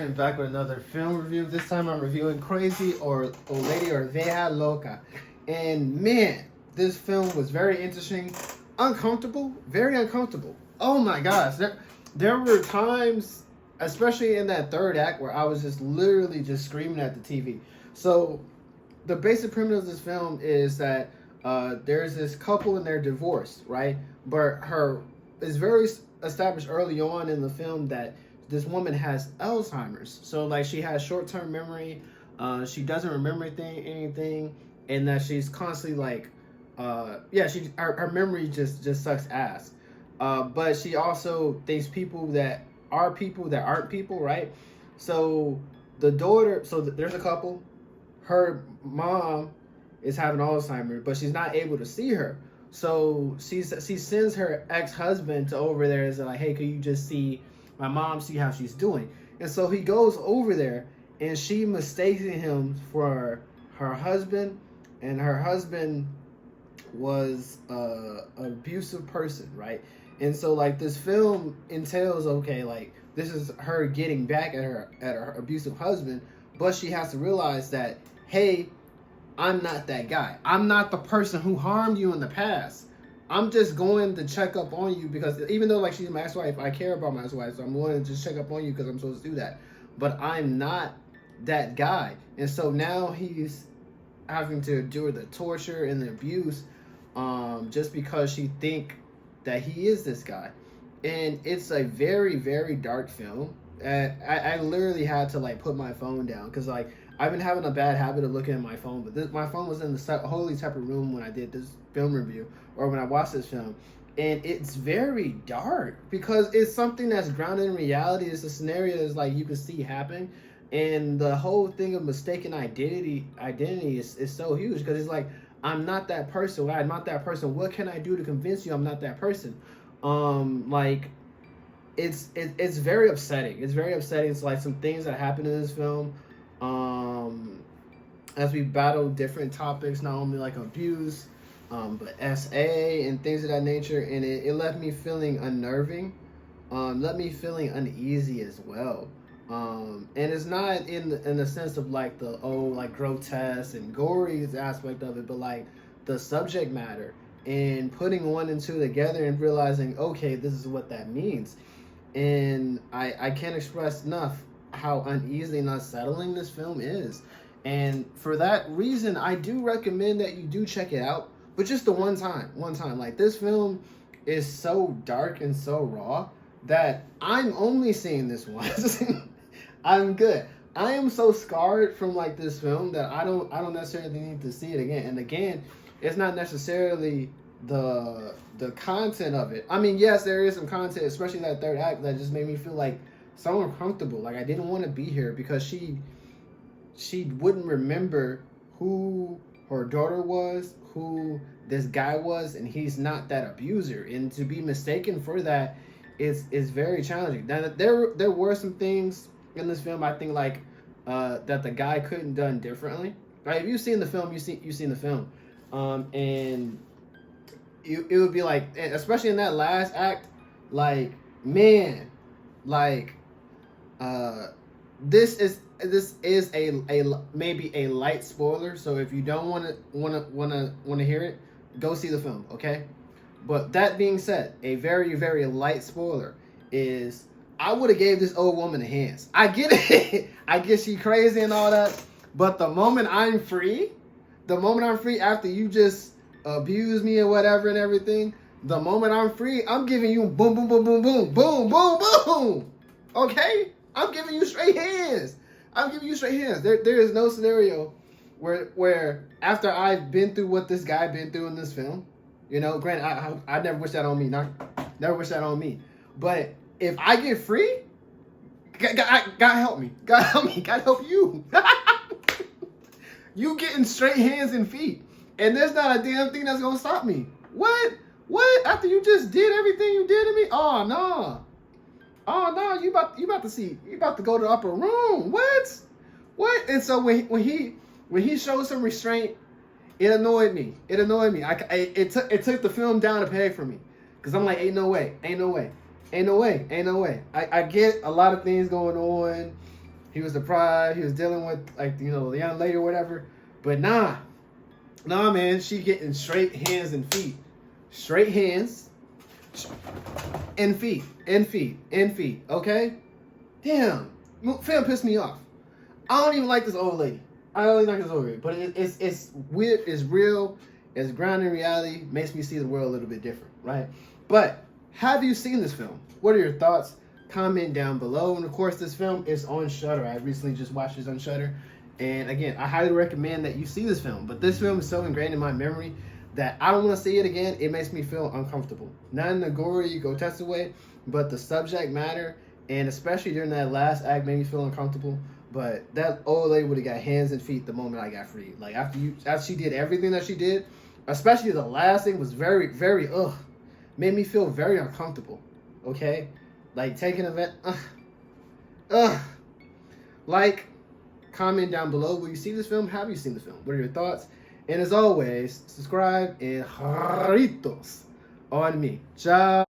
again, back with another film review. This time I'm reviewing Crazy or Lady or Vieja Loca. And man, this film was very interesting. Uncomfortable, very uncomfortable. Oh my gosh. There were times, especially in that third act, where I was just literally just screaming at the TV. So the basic premise of this film is that there's this couple and they're divorced, right? But it's very established early on in the film that this woman has Alzheimer's. So like she has short-term memory, she doesn't remember anything, and that she's constantly like, her memory just sucks ass. But she also thinks people that aren't people, right? So the daughter, there's a couple. Her mom is having Alzheimer's, but she's not able to see her. So she sends her ex-husband to over there and says like, hey, could you just see my mom, see how she's doing? And so he goes over there, and she mistakes him for her husband, and her husband was an abusive person, right? And so like this film entails, okay, like this is her getting back at her abusive husband, but she has to realize that, hey, I'm not that guy. I'm not the person who harmed you in the past. I'm just going to check up on you because even though like she's my ex-wife, I care about my ex-wife, so I'm going to just check up on you because I'm supposed to do that. But I'm not that guy. And so now he's having to endure the torture and the abuse just because she think that he is this guy. And it's a very, very dark film. I literally had to like put my phone down because like I've been having a bad habit of looking at my phone, but my phone was in the wholly separate room when I did this film review or when I watched this film. And it's very dark because it's something that's grounded in reality. It's a scenario that's like you can see happen. And the whole thing of mistaken identity is so huge because it's like, I'm not that person. Well, I'm not that person. What can I do to convince you I'm not that person? Like it's very upsetting. It's very upsetting. It's like some things that happen in this film. As we battle different topics, not only like abuse, but SA and things of that nature, and it left me feeling unnerving, left me feeling uneasy as well. And it's not in the sense of like the like grotesque and gory aspect of it, but like the subject matter and putting one and two together and realizing, okay, this is what that means. And I can't express enough how uneasy and unsettling this film is. And for that reason, I do recommend that you do check it out, but just the one time. Like this film is so dark and so raw that I'm only seeing this once. I'm good. I am so scarred from like this film that I don't necessarily need to see it again. And again, it's not necessarily the content of it. I mean, yes, there is some content, especially that third act, that just made me feel like so uncomfortable. Like I didn't want to be here because she wouldn't remember who her daughter was, who this guy was, and he's not that abuser. And to be mistaken for that is very challenging. Now there were some things in this film I think like that the guy couldn't done differently. Right? If you've seen the film, you've seen the film, and it would be like, especially in that last act, like man, like this is a maybe a light spoiler. So if you don't want to hear it, go see the film, okay? But that being said, a very, very light spoiler is I would have gave this old woman a hands. I get it. I get she crazy and all that. But the moment I'm free after you just abuse me or whatever and everything, the moment I'm free, I'm giving you boom, boom, boom, boom, boom, boom, boom, boom. Okay? I'm giving you straight hands. There is no scenario where after I've been through what this guy been through in this film, you know, granted, I never wish that on me. Never wish that on me. But if I get free, God help me. God help me. God help you. You getting straight hands and feet. And there's not a damn thing that's going to stop me. What? After you just did everything you did to me? Oh, no. You about to go to the upper room. What? And so when he showed some restraint, it annoyed me. It took the film down a peg for me. Because I'm like, ain't no way. I get a lot of things going on. He was deprived. He was dealing with, like, you know, the young lady or whatever. But nah, man. She getting straight hands and feet, straight hands and feet, and feet, and feet. Okay, damn, fam pissed me off. I don't even like this old lady. I don't even like this old lady. But it's weird. It's real. It's grounded in reality. Makes me see the world a little bit different, right? But have you seen this film? What are your thoughts? Comment down below. And of course, this film is on Shudder. I recently just watched this on Shudder. And again, I highly recommend that you see this film. But this film is so ingrained in my memory that I don't want to see it again. It makes me feel uncomfortable. Not in the gory, grotesque way, but the subject matter, and especially during that last act, made me feel uncomfortable. But that old lady would have got hands and feet the moment I got freed. Like, after she did everything that she did, especially the last thing was very, very, made me feel very uncomfortable. Okay? Like, taking a vet, like, comment down below. Will you see this film? Have you seen the film? What are your thoughts? And as always, subscribe and jarritos on me. Ciao.